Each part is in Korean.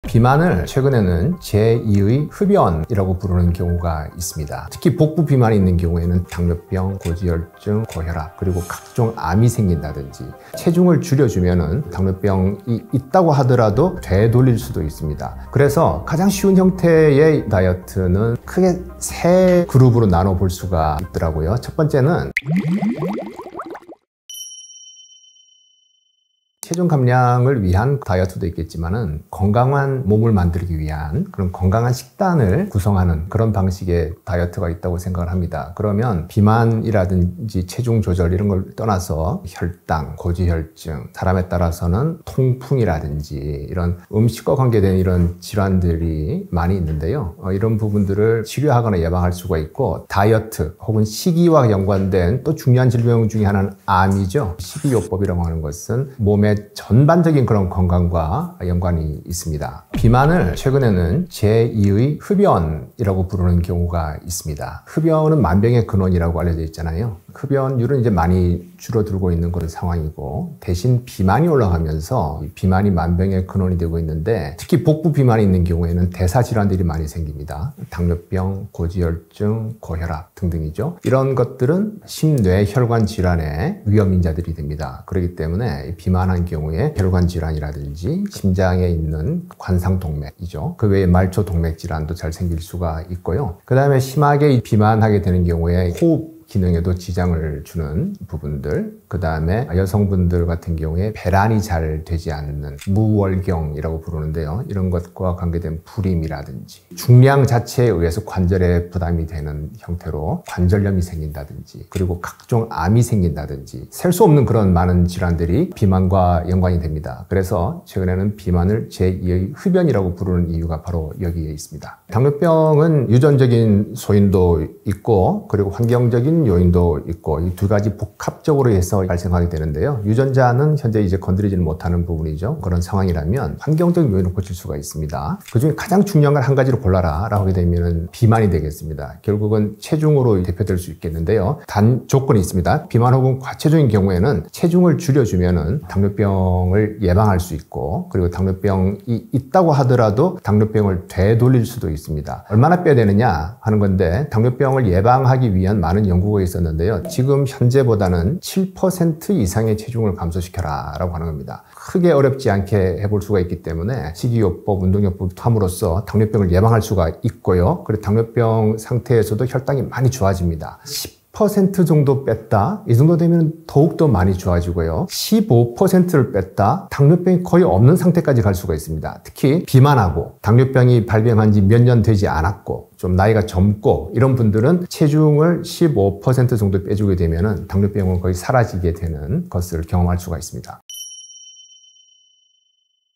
비만을 최근에는 제2의 흡연이라고 부르는 경우가 있습니다. 특히 복부 비만이 있는 경우에는 당뇨병, 고지혈증, 고혈압, 그리고 각종 암이 생긴다든지 체중을 줄여주면은 당뇨병이 있다고 하더라도 되돌릴 수도 있습니다. 그래서 가장 쉬운 형태의 다이어트는 크게 세 그룹으로 나눠 볼 수가 있더라고요. 첫 번째는 체중 감량을 위한 다이어트도 있겠지만은 건강한 몸을 만들기 위한 그런 건강한 식단을 구성하는 그런 방식의 다이어트가 있다고 생각을 합니다. 그러면 비만이라든지 체중 조절 이런 걸 떠나서 혈당, 고지혈증, 사람에 따라서는 통풍이라든지 이런 음식과 관계된 이런 질환들이 많이 있는데요. 이런 부분들을 치료하거나 예방할 수가 있고, 다이어트 혹은 식이와 연관된 또 중요한 질병 중에 하나는 암이죠. 식이요법이라고 하는 것은 몸의 전반적인 그런 건강과 연관이 있습니다. 비만을 최근에는 제2의 흡연이라고 부르는 경우가 있습니다. 흡연은 만병의 근원이라고 알려져 있잖아요. 흡연율은 이제 많이 줄어들고 있는 그런 상황이고, 대신 비만이 올라가면서 비만이 만병의 근원이 되고 있는데, 특히 복부 비만이 있는 경우에는 대사 질환들이 많이 생깁니다. 당뇨병, 고지혈증, 고혈압 등등이죠. 이런 것들은 심뇌혈관 질환의 위험 인자들이 됩니다. 그렇기 때문에 비만한 경우에 혈관 질환이라든지 심장에 있는 관상동맥이죠. 그 외에 말초동맥 질환도 잘 생길 수가 있고요. 그 다음에 심하게 비만하게 되는 경우에 호흡 기능에도 지장을 주는 부분들, 그 다음에 여성분들 같은 경우에 배란이 잘 되지 않는 무월경이라고 부르는데요. 이런 것과 관계된 불임이라든지 중량 자체에 의해서 관절에 부담이 되는 형태로 관절염이 생긴다든지, 그리고 각종 암이 생긴다든지 셀 수 없는 그런 많은 질환들이 비만과 연관이 됩니다. 그래서 최근에는 비만을 제2의 흡연이라고 부르는 이유가 바로 여기에 있습니다. 당뇨병은 유전적인 소인도 있고, 그리고 환경적인 요인도 있고, 이 두 가지 복합적으로 해서 발생하게 되는데요. 유전자는 현재 이제 건드리지는 못하는 부분이죠. 그런 상황이라면 환경적인 요인을 고칠 수가 있습니다. 그중에 가장 중요한 걸 한 가지로 골라라 라고 하게 되면 비만이 되겠습니다. 결국은 체중으로 대표될 수 있겠는데요. 단 조건이 있습니다. 비만 혹은 과체중인 경우에는 체중을 줄여주면은 당뇨병을 예방할 수 있고, 그리고 당뇨병이 있다고 하더라도 당뇨병을 되돌릴 수도 있습니다. 얼마나 빼야 되느냐 하는 건데, 당뇨병을 예방하기 위한 많은 연구가 있었는데요. 지금 현재보다는 7% 이상의 체중을 감소시켜라 라고 하는 겁니다. 크게 어렵지 않게 해볼 수가 있기 때문에 식이요법, 운동요법을 함으로써 당뇨병을 예방할 수가 있고요. 그리고 당뇨병 상태에서도 혈당이 많이 좋아집니다. 10% 정도 뺐다, 이 정도 되면 더욱더 많이 좋아지고요. 15%를 뺐다, 당뇨병이 거의 없는 상태까지 갈 수가 있습니다. 특히 비만하고 당뇨병이 발병한 지 몇 년 되지 않았고 좀 나이가 젊고 이런 분들은 체중을 15% 정도 빼주게 되면 당뇨병은 거의 사라지게 되는 것을 경험할 수가 있습니다.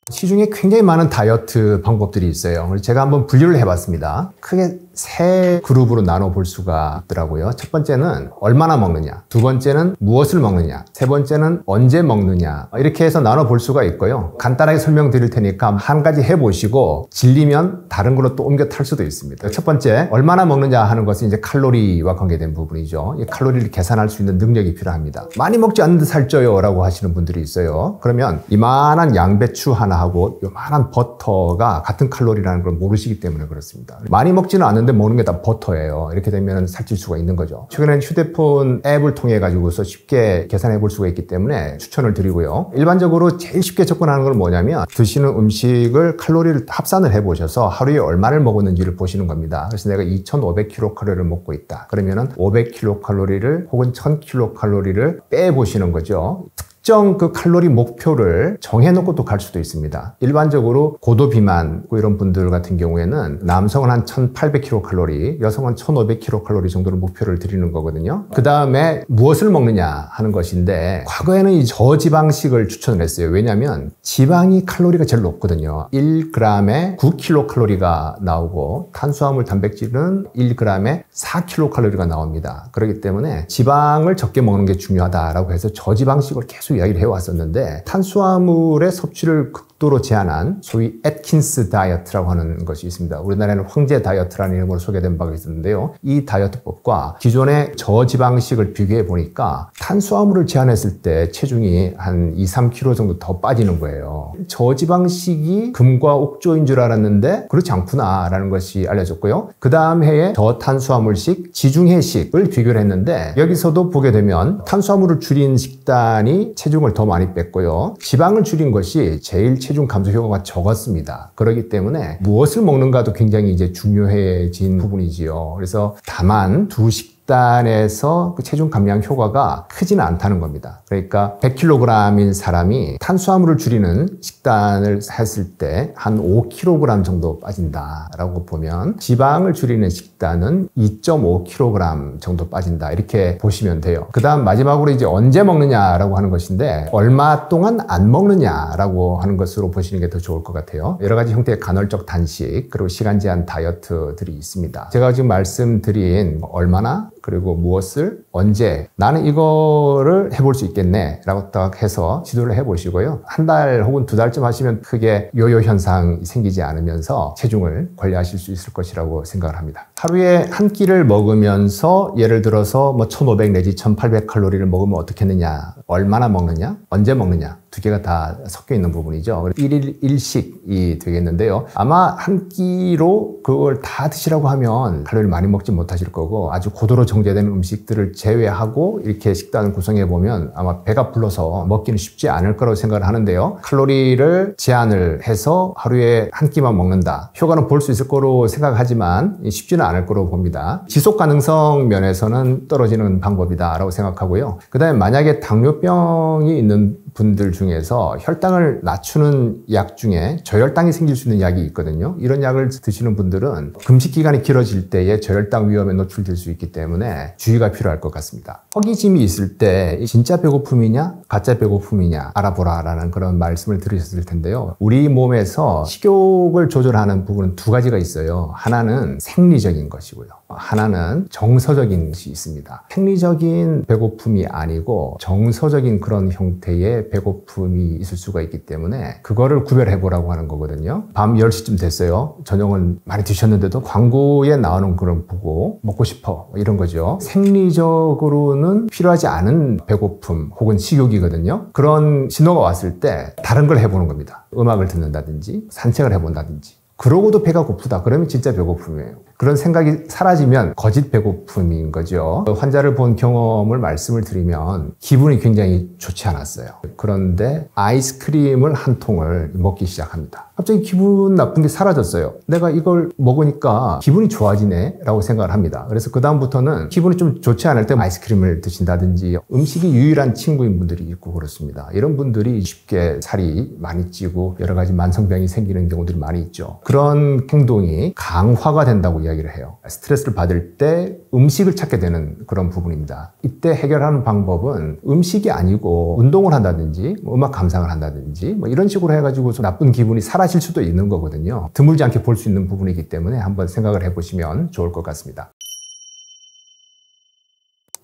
시중에 굉장히 많은 다이어트 방법들이 있어요. 그래서 제가 한번 분류를 해봤습니다. 크게 세 그룹으로 나눠 볼 수가 있더라고요. 첫 번째는 얼마나 먹느냐, 두 번째는 무엇을 먹느냐, 세 번째는 언제 먹느냐, 이렇게 해서 나눠 볼 수가 있고요. 간단하게 설명드릴 테니까 한 가지 해보시고 질리면 다른 걸로 또 옮겨 탈 수도 있습니다. 첫 번째, 얼마나 먹느냐 하는 것은 이제 칼로리와 관계된 부분이죠. 이 칼로리를 계산할 수 있는 능력이 필요합니다. 많이 먹지 않는데 살쪄요 라고 하시는 분들이 있어요. 그러면 이만한 양배추 하나하고 요만한 버터가 같은 칼로리라는 걸 모르시기 때문에 그렇습니다. 많이 먹지는 않는데 먹는 게 다 버터예요. 이렇게 되면 살찔 수가 있는 거죠. 최근에는 휴대폰 앱을 통해 가지고서 쉽게 계산해 볼 수가 있기 때문에 추천을 드리고요. 일반적으로 제일 쉽게 접근하는 건 뭐냐면, 드시는 음식을 칼로리를 합산을 해 보셔서 하루에 얼마를 먹었는지를 보시는 겁니다. 그래서 내가 2,500kcal를 먹고 있다. 그러면은 500kcal를 혹은 1000kcal를 빼 보시는 거죠. 특정 그 칼로리 목표를 정해놓고 또 갈 수도 있습니다. 일반적으로 고도 비만 이런 분들 같은 경우에는 남성은 한 1800kcal, 여성은 1500kcal 정도를 목표를 드리는 거거든요. 그 다음에 무엇을 먹느냐 하는 것인데, 과거에는 이 저지방식을 추천을 했어요. 왜냐하면 지방이 칼로리가 제일 높거든요. 1g에 9kcal가 나오고, 탄수화물, 단백질은 1g에 4kcal가 나옵니다. 그렇기 때문에 지방을 적게 먹는 게 중요하다라고 해서 저지방식을 계속 계속 이야기를 해왔었는데 탄수화물의 섭취를 극도로 제한한 소위 애킨스 다이어트라고 하는 것이 있습니다. 우리나라에는 황제 다이어트라는 이름으로 소개된 바가 있었는데요. 이 다이어트법과 기존의 저지방식을 비교해 보니까 탄수화물을 제한했을 때 체중이 한 2-3kg 정도 더 빠지는 거예요. 저지방식이 금과 옥조인 줄 알았는데 그렇지 않구나라는 것이 알려졌고요. 그 다음 해에 저탄수화물식, 지중해식을 비교를 했는데 여기서도 보게 되면 탄수화물을 줄인 식단이 체중을 더 많이 뺐고요. 지방을 줄인 것이 제일 체중 감소 효과가 적었습니다. 그렇기 때문에 무엇을 먹는가도 굉장히 이제 중요해진 부분이지요. 그래서 다만 두 식단에서 그 체중 감량 효과가 크지는 않다는 겁니다. 그러니까 100kg인 사람이 탄수화물을 줄이는 식단을 했을 때 한 5kg 정도 빠진다라고 보면 지방을 줄이는 식단은 2.5kg 정도 빠진다 이렇게 보시면 돼요. 그 다음 마지막으로 이제 언제 먹느냐라고 하는 것인데 얼마 동안 안 먹느냐라고 하는 것으로 보시는 게 더 좋을 것 같아요. 여러 가지 형태의 간헐적 단식 그리고 시간 제한 다이어트들이 있습니다. 제가 지금 말씀드린 얼마나 그리고 무엇을 언제 나는 이거를 해볼 수 있겠네 라고 딱 해서 시도를 해보시고요. 한 달 혹은 2달쯤 하시면 크게 요요 현상이 생기지 않으면서 체중을 관리하실 수 있을 것이라고 생각을 합니다. 하루에 한 끼를 먹으면서 예를 들어서 뭐 1500 내지 1800 칼로리를 먹으면 어떻겠느냐, 얼마나 먹느냐, 언제 먹느냐 두 개가 다 섞여 있는 부분이죠. 1일 1식이 되겠는데요. 아마 한 끼로 그걸 다 드시라고 하면 칼로리를 많이 먹지 못하실 거고 아주 고도로 정제된 음식들을 제외하고 이렇게 식단을 구성해 보면 아마 배가 불러서 먹기는 쉽지 않을 거라고 생각을 하는데요. 칼로리를 제한을 해서 하루에 한 끼만 먹는다. 효과는 볼 수 있을 거로 생각하지만 쉽지는 않을 거로 봅니다. 지속 가능성 면에서는 떨어지는 방법이다라고 생각하고요. 그 다음에 만약에 당뇨병이 있는 분들 중에서 혈당을 낮추는 약 중에 저혈당이 생길 수 있는 약이 있거든요. 이런 약을 드시는 분들은 금식 기간이 길어질 때에 저혈당 위험에 노출될 수 있기 때문에 주의가 필요할 것 같습니다. 허기짐이 있을 때 진짜 배고픔이냐 가짜 배고픔이냐 알아보라라는 그런 말씀을 들으셨을 텐데요. 우리 몸에서 식욕을 조절하는 부분은 두 가지가 있어요. 하나는 생리적인 것이고요. 하나는 정서적인 것이 있습니다. 생리적인 배고픔이 아니고 정서적인 그런 형태의 배고픔이 있을 수가 있기 때문에 그거를 구별해 보라고 하는 거거든요. 밤 10시쯤 됐어요. 저녁은 많이 드셨는데도 광고에 나오는 그런 보고 먹고 싶어 이런 거죠. 생리적으로는 필요하지 않은 배고픔 혹은 식욕이거든요. 그런 신호가 왔을 때 다른 걸 해보는 겁니다. 음악을 듣는다든지 산책을 해본다든지 그러고도 배가 고프다. 그러면 진짜 배고픔이에요. 그런 생각이 사라지면 거짓 배고픔인 거죠. 환자를 본 경험을 말씀을 드리면 기분이 굉장히 좋지 않았어요. 그런데 아이스크림을 한 통을 먹기 시작합니다. 갑자기 기분 나쁜 게 사라졌어요. 내가 이걸 먹으니까 기분이 좋아지네 라고 생각을 합니다. 그래서 그 다음부터는 기분이 좀 좋지 않을 때 아이스크림을 드신다든지 음식이 유일한 친구인 분들이 있고 그렇습니다. 이런 분들이 쉽게 살이 많이 찌고 여러 가지 만성병이 생기는 경우들이 많이 있죠. 그런 행동이 강화가 된다고 이야기를 해요. 스트레스를 받을 때 음식을 찾게 되는 그런 부분입니다. 이때 해결하는 방법은 음식이 아니고 운동을 한다든지 음악 감상을 한다든지 이런 식으로 해가지고 나쁜 기분이 사라질 수도 있는 거거든요. 드물지 않게 볼 수 있는 부분이기 때문에 한번 생각을 해보시면 좋을 것 같습니다.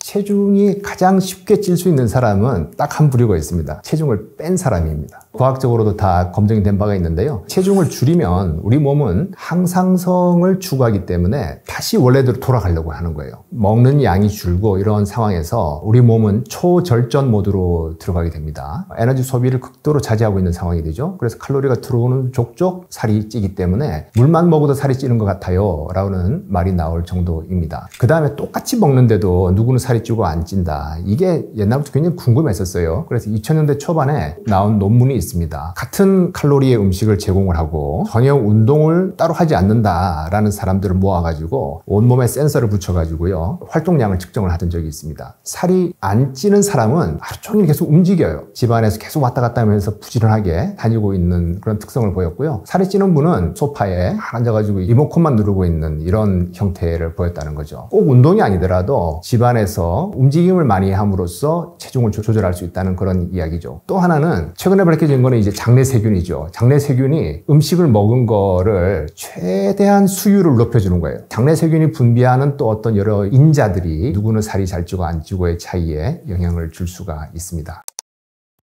체중이 가장 쉽게 찔 수 있는 사람은 딱 한 부류가 있습니다. 체중을 뺀 사람입니다. 과학적으로도 다 검증이 된 바가 있는데요. 체중을 줄이면 우리 몸은 항상성을 추구하기 때문에 다시 원래대로 돌아가려고 하는 거예요. 먹는 양이 줄고 이런 상황에서 우리 몸은 초절전 모드로 들어가게 됩니다. 에너지 소비를 극도로 자제하고 있는 상황이 되죠. 그래서 칼로리가 들어오는 족족 살이 찌기 때문에 물만 먹어도 살이 찌는 것 같아요 라는 말이 나올 정도입니다. 그 다음에 똑같이 먹는데도 누구는 살이 찌고 안 찐다. 이게 옛날부터 굉장히 궁금했었어요. 그래서 2000년대 초반에 나온 논문이 있습니다. 같은 칼로리의 음식을 제공을 하고 전혀 운동을 따로 하지 않는다라는 사람들을 모아가지고 온몸에 센서를 붙여가지고요. 활동량을 측정을 하던 적이 있습니다. 살이 안 찌는 사람은 하루 종일 계속 움직여요. 집안에서 계속 왔다 갔다 하면서 부지런하게 다니고 있는 그런 특성을 보였고요. 살이 찌는 분은 소파에 앉아가지고 리모컨만 누르고 있는 이런 형태를 보였다는 거죠. 꼭 운동이 아니더라도 집안에서 움직임을 많이 함으로써 체중을 조절할 수 있다는 그런 이야기죠. 또 하나는 최근에 밝혀진 거는 이제 장내 세균이죠. 장내 세균이 음식을 먹은 거를 최대한 수율을 높여주는 거예요. 장내 세균이 분비하는 또 어떤 여러 인자들이 누구는 살이 잘 찌고 안 찌고의 차이에 영향을 줄 수가 있습니다.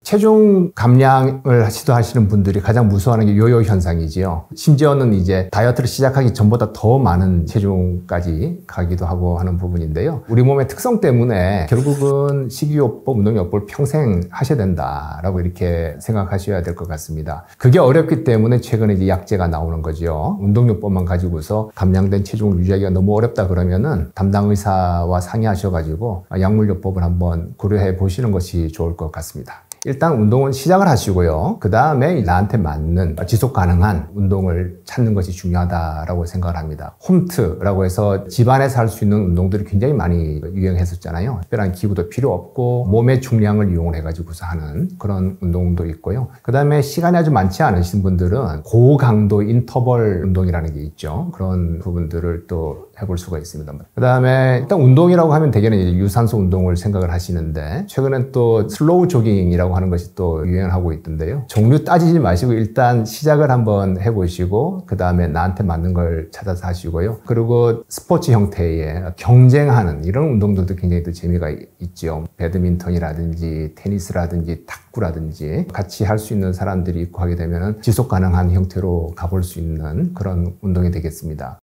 체중 감량을 시도하시는 분들이 가장 무서워하는 게 요요 현상이지요. 심지어는 이제 다이어트를 시작하기 전보다 더 많은 체중까지 가기도 하고 하는 부분인데요. 우리 몸의 특성 때문에 결국은 식이요법, 운동요법을 평생 하셔야 된다라고 이렇게 생각하셔야 될 것 같습니다. 그게 어렵기 때문에 최근에 이제 약제가 나오는 거죠. 운동요법만 가지고서 감량된 체중을 유지하기가 너무 어렵다 그러면은 담당 의사와 상의하셔가지고 약물요법을 한번 고려해 보시는 것이 좋을 것 같습니다. 일단 운동은 시작을 하시고요. 그 다음에 나한테 맞는 지속 가능한 운동을 찾는 것이 중요하다라고 생각을 합니다. 홈트라고 해서 집안에서 할 수 있는 운동들이 굉장히 많이 유행했었잖아요. 특별한 기구도 필요 없고 몸의 중량을 이용을 해가지고서 하는 그런 운동도 있고요. 그 다음에 시간이 아주 많지 않으신 분들은 고강도 인터벌 운동이라는 게 있죠. 그런 부분들을 또 해볼 수가 있습니다. 그 다음에 일단 운동이라고 하면 대개는 이제 유산소 운동을 생각을 하시는데 최근엔 또 슬로우 조깅이라고 하는 것이 또 유행을 하고 있던데요. 종류 따지지 마시고 일단 시작을 한번 해보시고 그 다음에 나한테 맞는 걸 찾아서 하시고요. 그리고 스포츠 형태의 경쟁하는 이런 운동들도 굉장히 또 재미가 있죠. 배드민턴이라든지 테니스라든지 탁구라든지 같이 할 수 있는 사람들이 있고 하게 되면 지속 가능한 형태로 가볼 수 있는 그런 운동이 되겠습니다.